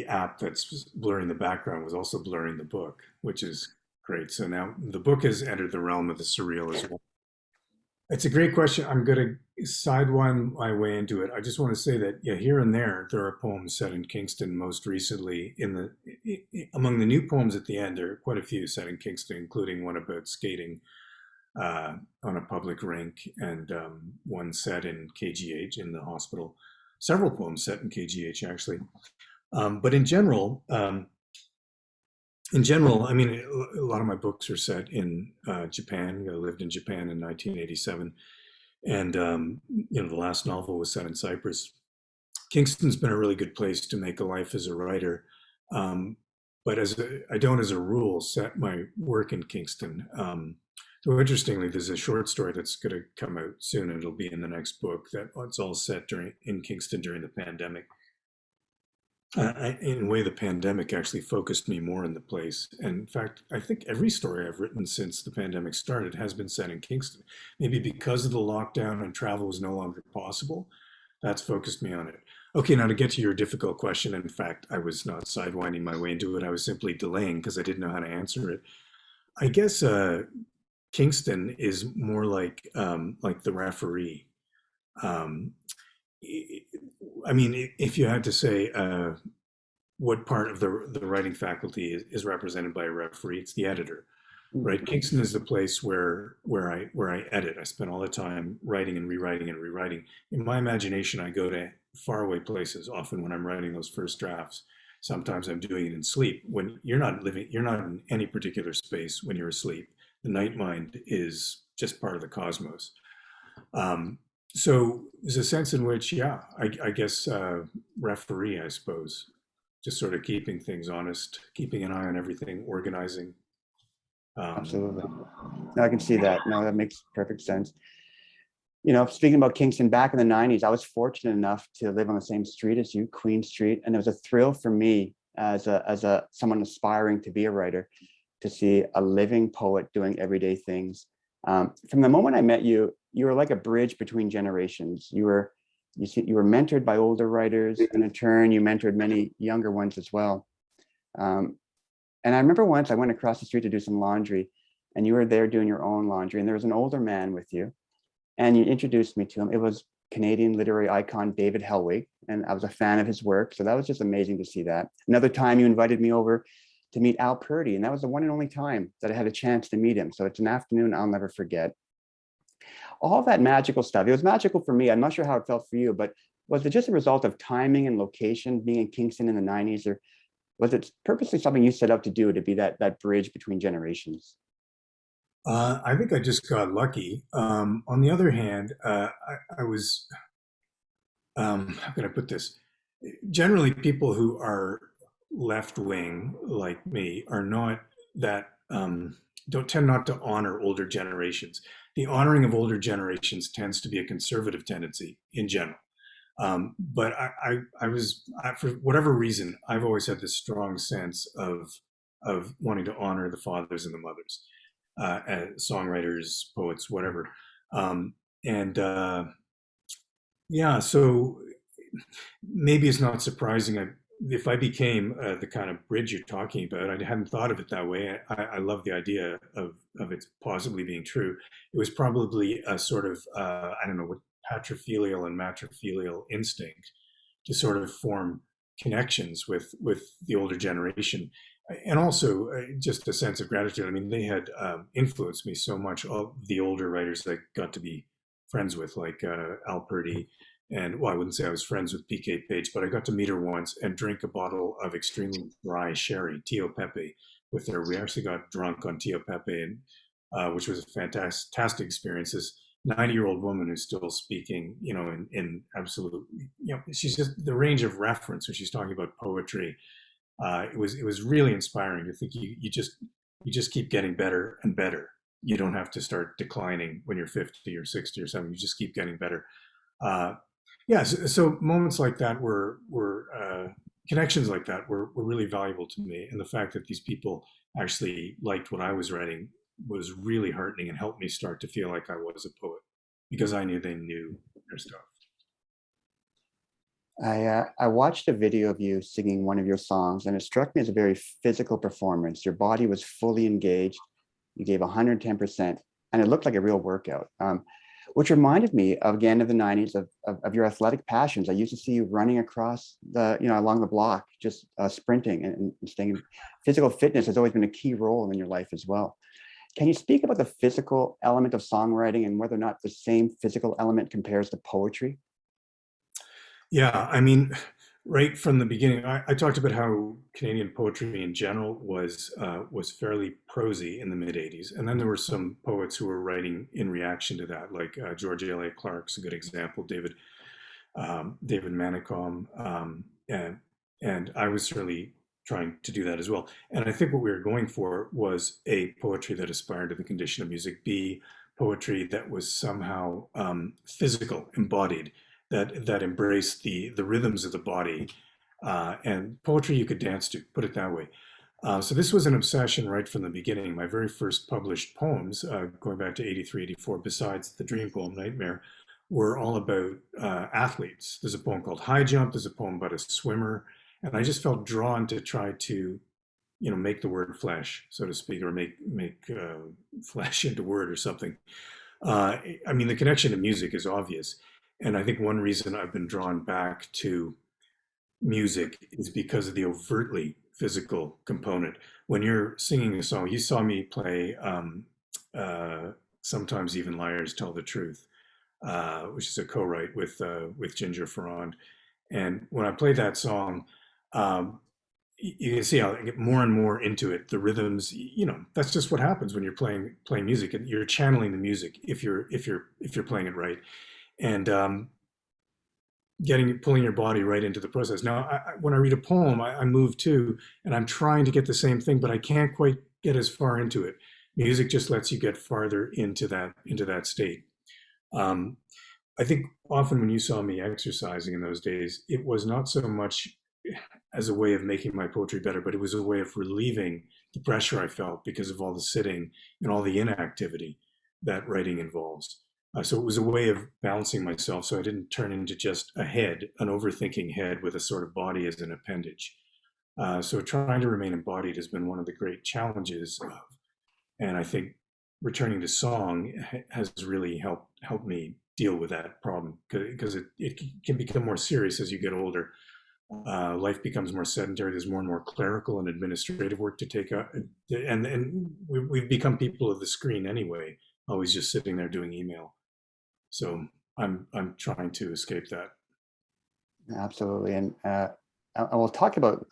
app that's blurring the background was also blurring the book, which is great. So now the book has entered the realm of the surreal as well. It's a great question. I'm going to sidewind my way into it. I just want to say that, yeah, here and there are poems set in Kingston. Most recently, among the new poems at the end, there are quite a few set in Kingston, including one about skating on a public rink, and one set in KGH in the hospital. Several poems set in KGH actually, but in general, I mean, a lot of my books are set in Japan. I lived in Japan in 1987, and the last novel was set in Cyprus. Kingston's been a really good place to make a life as a writer, but I don't, as a rule, set my work in Kingston. So interestingly, there's a short story that's going to come out soon, and it'll be in the next book. It's all set in Kingston during the pandemic. In a way, the pandemic actually focused me more in the place. And in fact, I think every story I've written since the pandemic started has been set in Kingston. Maybe because of the lockdown and travel was no longer possible, that's focused me on it. Okay, now to get to your difficult question, in fact, I was not sidewinding my way into it. I was simply delaying because I didn't know how to answer it. I guess Kingston is more like the referee. Um, I mean, if you had to say what part of the writing faculty is represented by a referee, it's the editor, right? Kingston is the place where I edit. I spend all the time writing and rewriting and rewriting. In my imagination, I go to faraway places. Often when I'm writing those first drafts, sometimes I'm doing it in sleep. When you're not in any particular space when you're asleep. The night mind is just part of the cosmos. So there's a sense in which, yeah, I guess referee, I suppose, just sort of keeping things honest, keeping an eye on everything, organizing. Absolutely. No, I can see that. No, that makes perfect sense. Speaking about Kingston, back in the 90s, I was fortunate enough to live on the same street as you, Queen Street, and it was a thrill for me as someone aspiring to be a writer to see a living poet doing everyday things. From the moment I met you, you were like a bridge between generations. You were mentored by older writers, and in turn, you mentored many younger ones as well. And I remember once I went across the street to do some laundry, and you were there doing your own laundry, and there was an older man with you, and you introduced me to him. It was Canadian literary icon David Helwig, and I was a fan of his work, so that was just amazing to see that. Another time, you invited me over to meet Al Purdy, and that was the one and only time that I had a chance to meet him. So it's an afternoon I'll never forget. All that magical stuff, it was magical for me. I'm not sure how it felt for you, but was it just a result of timing and location, being in Kingston in the 90s, or was it purposely something you set out to do, to be that bridge between generations? I think I just got lucky. On the other hand, I was, how can I put this? Generally, people who are left wing like me are not that, don't tend not to honor older generations. The honoring of older generations tends to be a conservative tendency in general. But for whatever reason, I've always had this strong sense of wanting to honor the fathers and the mothers, songwriters, poets, whatever. Yeah, so maybe it's not surprising. If I became the kind of bridge you're talking about, I hadn't thought of it that way. I love the idea of it possibly being true. It was probably a sort of, I don't know, what patrilineal and matrilineal instinct to sort of form connections with the older generation. And also just a sense of gratitude. I mean, they had influenced me so much. All the older writers that I got to be friends with, like Al Purdy, and well, I wouldn't say I was friends with PK Page, but I got to meet her once and drink a bottle of extremely dry sherry, Tio Pepe, with her. We actually got drunk on Tio Pepe, and which was a fantastic experience. This 90-year-old woman who's still speaking, in absolute, she's just the range of reference when she's talking about poetry. It was really inspiring to think you just keep getting better and better. You don't have to start declining when you're 50 or 60 or something. You just keep getting better. Yeah, so moments like that were connections like that were really valuable to me, and the fact that these people actually liked what I was writing was really heartening and helped me start to feel like I was a poet, because I knew they knew their stuff. I watched a video of you singing one of your songs, and it struck me as a very physical performance. Your body was fully engaged. You gave 110%, and it looked like a real workout, which reminded me of, again, of the 90s, of your athletic passions. I used to see you running across along the block, just sprinting and staying. Physical fitness has always been a key role in your life as well. Can you speak about the physical element of songwriting and whether or not the same physical element compares to poetry? Yeah, I mean, right from the beginning, I talked about how Canadian poetry in general was fairly prosy in the mid '80s, and then there were some poets who were writing in reaction to that, like George Eliot Clark's a good example, David Manicom, and I was certainly trying to do that as well. And I think what we were going for was a poetry that aspired to the condition of music, B, poetry that was somehow physical, embodied, that embraced the rhythms of the body, and poetry you could dance to, put it that way. So this was an obsession right from the beginning. My very first published poems, going back to 83, 84, besides the dream poem Nightmare, were all about athletes. There's a poem called High Jump, there's a poem about a swimmer, and I just felt drawn to try to, make the word flesh, so to speak, or make flesh into word or something. I mean, the connection to music is obvious. And I think one reason I've been drawn back to music is because of the overtly physical component. When you're singing a song, you saw me play Sometimes Even Liars Tell the Truth, which is a co-write with Ginger Ferrand. And when I played that song, you can see how I get more and more into it. The rhythms, that's just what happens when you're playing music, and you're channeling the music if you're playing it right, and pulling your body right into the process. Now, when I read a poem, I move too, and I'm trying to get the same thing, but I can't quite get as far into it. Music just lets you get farther into that state. I think often when you saw me exercising in those days, it was not so much as a way of making my poetry better, but it was a way of relieving the pressure I felt because of all the sitting and all the inactivity that writing involves. So it was a way of balancing myself so I didn't turn into just a head, an overthinking head with a sort of body as an appendage. So trying to remain embodied has been one of the great challenges and I think returning to song has really helped me deal with that problem, because it can become more serious as you get older. Life becomes more sedentary. There's more and more clerical and administrative work to take up, and we've become people of the screen anyway, always just sitting there doing email. So I'm trying to escape that. Absolutely, and I will talk about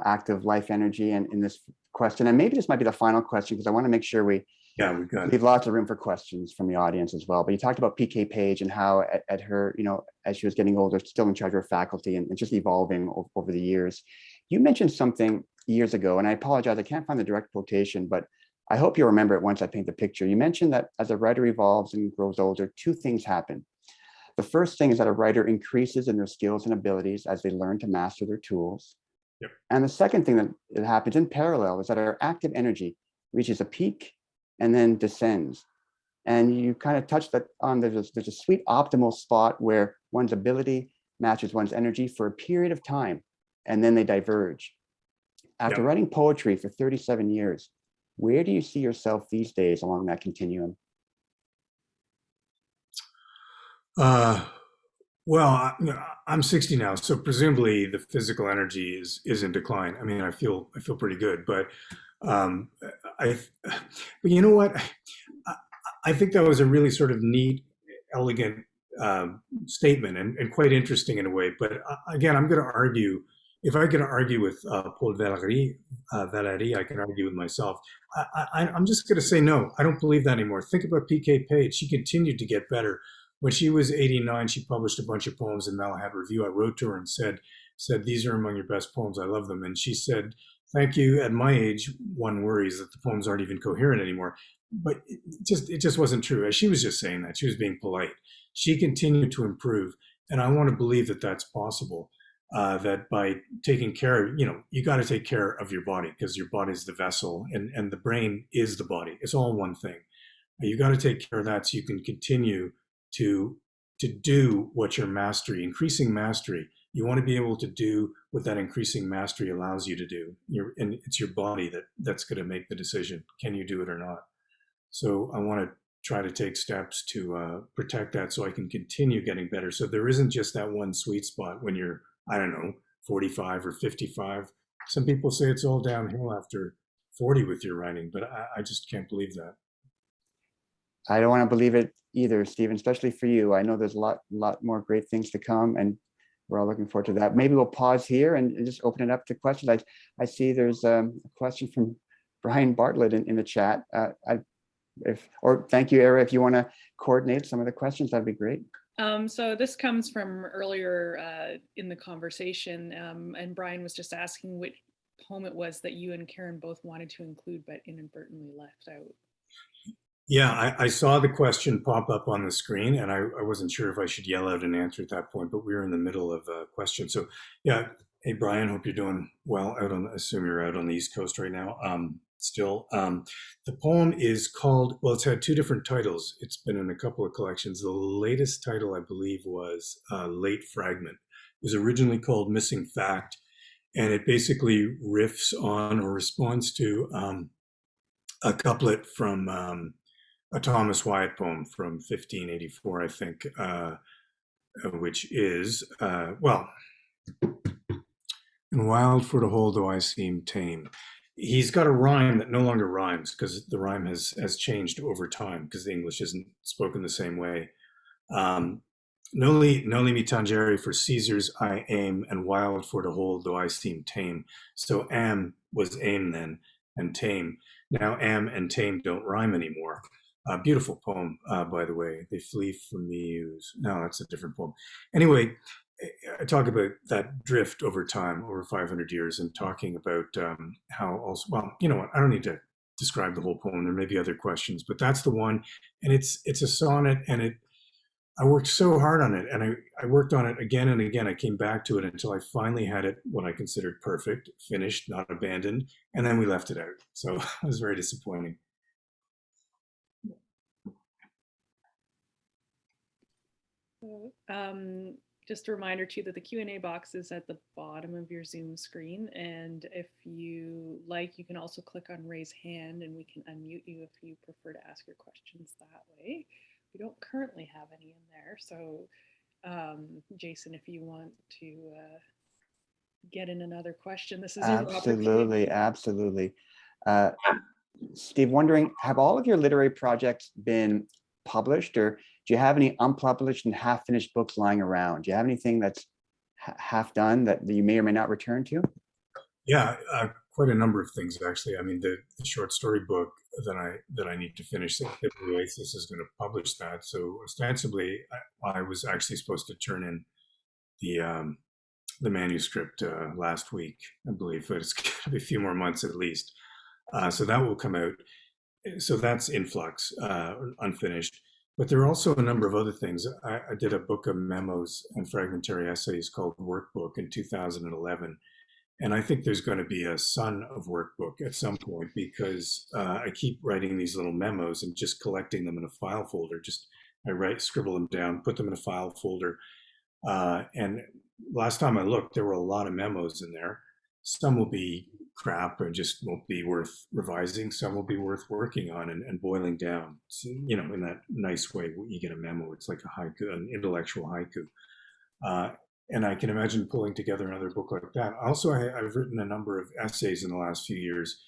active life energy and in this question, and maybe this might be the final question because I want to make sure we leave lots of room for questions from the audience as well. But you talked about PK Page and how at her, as she was getting older, still in charge of her faculty and just evolving over the years. You mentioned something years ago, and I apologize, I can't find the direct quotation, but I hope you'll remember it once I paint the picture. You mentioned that as a writer evolves and grows older, two things happen. The first thing is that a writer increases in their skills and abilities as they learn to master their tools. Yep. And the second thing that happens in parallel is that our active energy reaches a peak and then descends. And you kind of touched on there's a sweet optimal spot where one's ability matches one's energy for a period of time, and then they diverge. After writing poetry for 37 years, where do you see yourself these days along that continuum? Well, I'm 60 now, so presumably the physical energy is in decline. I mean, I feel pretty good, but but you know what? I think that was a really sort of neat, elegant statement and quite interesting in a way. But again, I'm going to argue. If I can argue with Paul Valéry, I can argue with myself. I'm just going to say no. I don't believe that anymore. Think about PK Page. She continued to get better. When she was 89, she published a bunch of poems in Malahat Review. I wrote to her and said, these are among your best poems. I love them. And she said, thank you. At my age, one worries that the poems aren't even coherent anymore. But it just wasn't true. She was just saying that. She was being polite. She continued to improve. And I want to believe that that's possible. That by taking care, you got to take care of your body because your body is the vessel and the brain is the body. It's all one thing. You got to take care of that so you can continue to to do what your mastery, increasing mastery, you want to be able to do what that increasing mastery allows you to do. And it's your body that's going to make the decision. Can you do it or not? So I want to try to take steps to protect that so I can continue getting better. So there isn't just that one sweet spot when you're, I don't know, 45 or 55. Some people say it's all downhill after 40 with your writing, but I just can't believe that. I don't want to believe it either, Stephen, especially for you. I know there's a lot more great things to come, and we're all looking forward to that. Maybe we'll pause here and just open it up to questions. I see there's a question from Brian Bartlett in the chat. Thank you, Era, if you want to coordinate some of the questions, that'd be great. So this comes from earlier in the conversation, and Brian was just asking which poem it was that you and Karen both wanted to include but inadvertently left out. Yeah, I saw the question pop up on the screen, and I wasn't sure if I should yell out an answer at that point, but we were in the middle of a question. So yeah, hey, Brian, hope you're doing well I assume you're out on the East Coast right now. Still, the poem is called, well, it's had two different titles. It's been in a couple of collections. The latest title, I believe, was Late Fragment. It was originally called Missing Fact, and it basically riffs on or responds to a couplet from a Thomas Wyatt poem from 1584, I think, which is, well, and wild for to hold though I seem tame. He's got a rhyme that no longer rhymes because the rhyme has changed over time because the English isn't spoken the same way. Noli me tangere, for Caesar's I aim, and wild for to hold though I seem tame. So am was aim then, and tame. Now am and tame don't rhyme anymore. Beautiful poem, by the way. They flee from the muse. No, that's a different poem. Anyway, I talk about that drift over time, over 500 years, and talking about how also, well, you know what, I don't need to describe the whole poem. There may be other questions, but that's the one. And it's a sonnet, and I worked so hard on it, and I worked on it again and again. I came back to it until I finally had it, what I considered perfect, finished, not abandoned, and then we left it out. So it was very disappointing. Just a reminder too that the Q&A box is at the bottom of your Zoom screen, and if you like, you can also click on raise hand and we can unmute you if you prefer to ask your questions that way. We don't currently have any in there, so Jason, if you want to get in another question, this is your opportunity. Absolutely. Steve, wondering, have all of your literary projects been published, or do you have any unpublished and half-finished books lying around? Do you have anything that's half done that you may or may not return to? Yeah, quite a number of things actually. I mean, the short story book that I need to finish, Oasis is going to publish that. So ostensibly, I was actually supposed to turn in the manuscript last week, I believe, but it's going to be a few more months at least. So that will come out. So that's in flux, unfinished. But there are also a number of other things. I did a book of memos and fragmentary essays called Workbook in 2011. And I think there's going to be a son of Workbook at some point, because I keep writing these little memos and just collecting them in a file folder. Scribble them down, put them in a file folder. And last time I looked, there were a lot of memos in there. Some will be crap and just won't be worth revising. Some will be worth working on and boiling down. So, you know, in that nice way, you get a memo. It's like a haiku, an intellectual haiku. And I can imagine pulling together another book like that. Also, I've written a number of essays in the last few years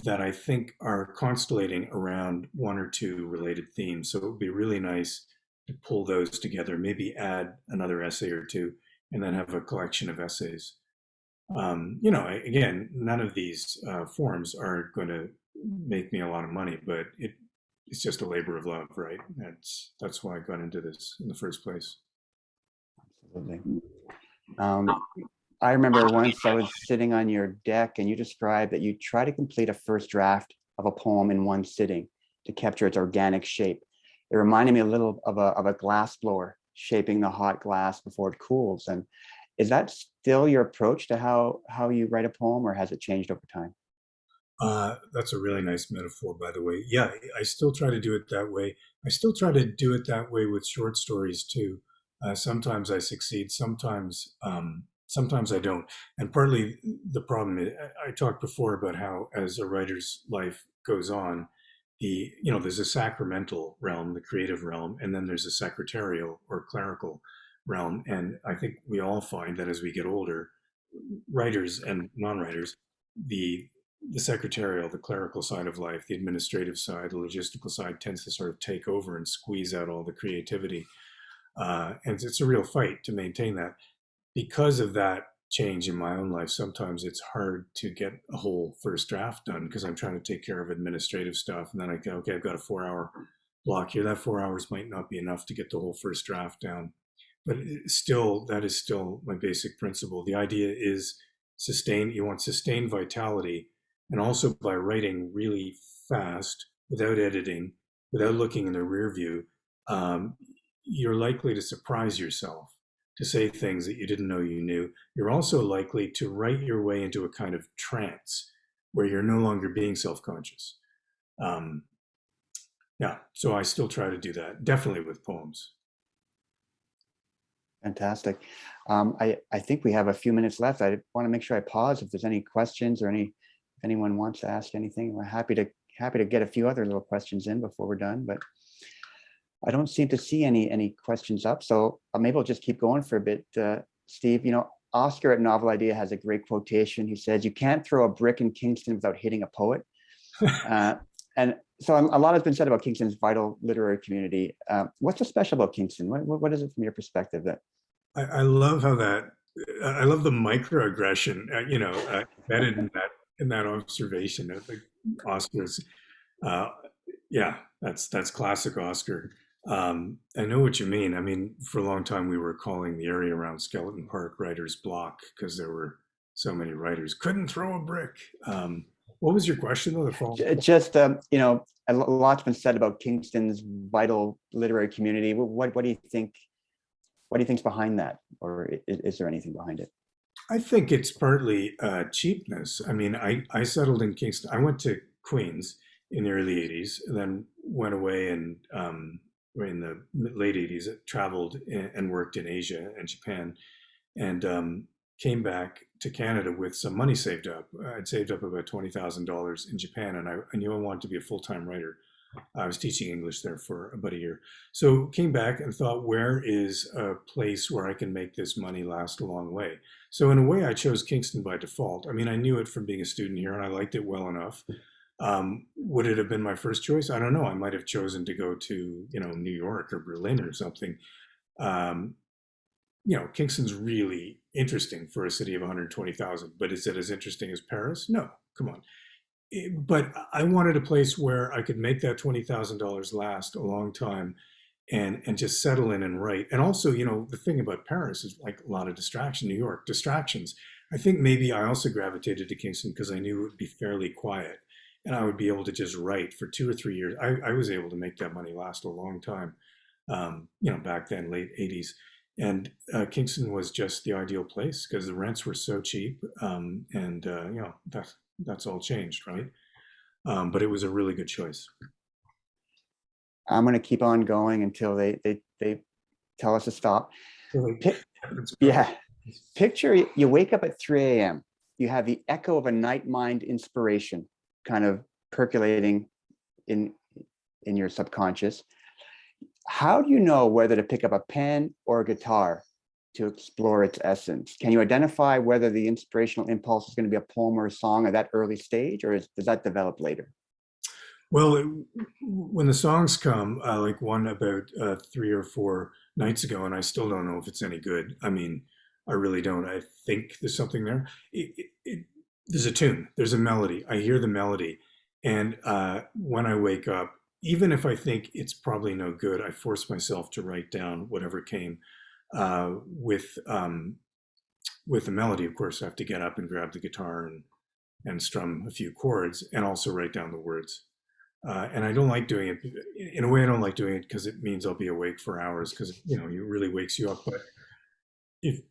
that I think are constellating around one or two related themes. So it would be really nice to pull those together, maybe add another essay or two, and then have a collection of essays. You know, again, none of these forms are going to make me a lot of money, but it's just a labor of love, right? That's why I got into this in the first place. Absolutely. I remember once I was sitting on your deck and you described that you try to complete a first draft of a poem in one sitting to capture its organic shape. It reminded me a little of a glass blower shaping the hot glass before it cools. And is that still your approach to how you write a poem, or has it changed over time? That's a really nice metaphor, by the way. Yeah, I still try to do it that way. I still try to do it that way with short stories too. Sometimes I succeed, sometimes I don't. And partly the problem is, I talked before about how, as a writer's life goes on, there's a sacramental realm, the creative realm, and then there's a secretarial or clerical realm. And I think we all find that as we get older, writers and non-writers, the the secretarial, the clerical side of life, the administrative side, the logistical side tends to sort of take over and squeeze out all the creativity. And it's a real fight to maintain that. Because of that change in my own life, sometimes it's hard to get a whole first draft done because I'm trying to take care of administrative stuff. And then I go, okay, I've got a 4 hour block here. That 4 hours might not be enough to get the whole first draft down. But still, that is still my basic principle. The idea is you want sustained vitality. And also by writing really fast, without editing, without looking in the rear view, you're likely to surprise yourself, to say things that you didn't know you knew. You're also likely to write your way into a kind of trance where you're no longer being self-conscious. Yeah, so I still try to do that, definitely with poems. Fantastic. I think we have a few minutes left. I want to make sure I pause if there's any questions or if anyone wants to ask anything. We're happy to get a few other little questions in before we're done, but I don't seem to see any questions up. So maybe I'll just keep going for a bit. Steve, Oscar at Novel Idea has a great quotation. He says, "You can't throw a brick in Kingston without hitting a poet." And so a lot has been said about Kingston's vital literary community. What's so special about Kingston? What is it from your perspective that? I love how I love the microaggression, embedded in that observation of the Oscars. Yeah, that's classic Oscar. I know what you mean. I mean, for a long time we were calling the area around Skeleton Park Writer's Block because there were so many writers. Couldn't throw a brick. What was your question though? Just a lot's been said about Kingston's vital literary community. What do you think? What do you think's behind that, or is there anything behind it? I think it's partly cheapness. I mean, I settled in Kingston. I went to Queens in the early '80s, and then went away and in the late '80s, traveled and worked in Asia and Japan, and came back to Canada with some money saved up. I'd saved up about $20,000 in Japan, and I knew I wanted to be a full-time writer. I was teaching English there for about a year. So came back and thought, where is a place where I can make this money last a long way? So in a way, I chose Kingston by default. I mean, I knew it from being a student here, and I liked it well enough. Would it have been my first choice? I don't know. I might have chosen to go to, New York or Berlin or something. Kingston's really interesting for a city of 120,000, but is it as interesting as Paris? No, come on. But I wanted a place where I could make that $20,000 last a long time and just settle in and write. And also, the thing about Paris is like a lot of distraction, New York, distractions. I think maybe I also gravitated to Kingston because I knew it would be fairly quiet and I would be able to just write for 2 or 3 years. I was able to make that money last a long time, back then, late '80s. And Kingston was just the ideal place because the rents were so cheap. That's all changed, right? But it was a really good choice. I'm going to keep on going until they tell us to stop. Picture you wake up at 3 a.m. You have the echo of a night mind inspiration kind of percolating in your subconscious. How do you know whether to pick up a pen or a guitar to explore its essence? Can you identify whether the inspirational impulse is going to be a poem or a song at that early stage, or does that develop later? Well, when the songs come, like one about 3 or 4 nights ago, and I still don't know if it's any good. I mean, I really don't. I think there's something there. There's a tune, there's a melody. I hear the melody. And when I wake up, even if I think it's probably no good, I force myself to write down whatever came. With the melody, of course, I have to get up and grab the guitar and strum a few chords and also write down the words. And I don't like doing it. In a way, I don't like doing it because it means I'll be awake for hours because, it really wakes you up. But if,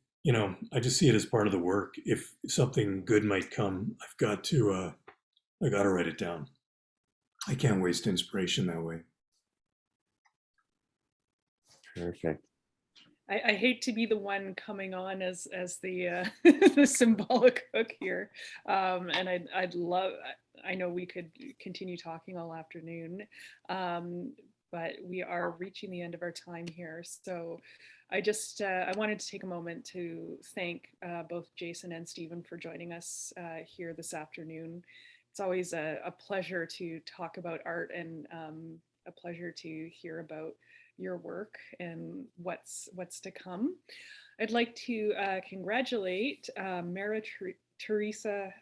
I just see it as part of the work. If something good might come, I've got to I got to write it down. I can't waste inspiration that way. Perfect. I hate to be the one coming on as the the symbolic hook here, and I'd love. I know we could continue talking all afternoon, but we are reaching the end of our time here. So I wanted to take a moment to thank both Jason and Stephen for joining us here this afternoon. It's always a pleasure to talk about art, and a pleasure to hear about your work and what's to come. I'd like to congratulate Mara Teresa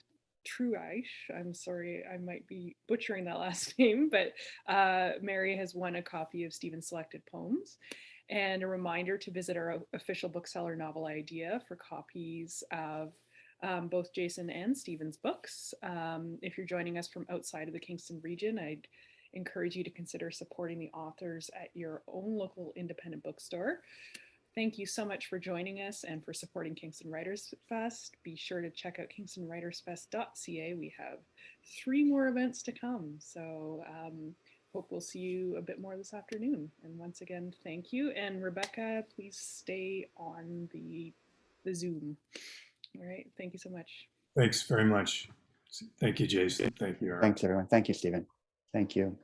Truish. I'm sorry, I might be butchering that last name, but Mary has won a copy of Stephen's selected poems. And a reminder to visit our official bookseller Novel Idea for copies of both Jason and Stephen's books. If you're joining us from outside of the Kingston region, I'd encourage you to consider supporting the authors at your own local independent bookstore. Thank you so much for joining us and for supporting Kingston WritersFest. Be sure to check out kingstonwritersfest.ca. We have 3 more events to come. So hope we'll see you a bit more this afternoon. And once again, thank you. And Rebecca, please stay on the Zoom. All right, thank you so much. Thanks very much. Thank you, Jason. Thank you, Aaron. Thanks, everyone. Thank you, Stephen. Thank you.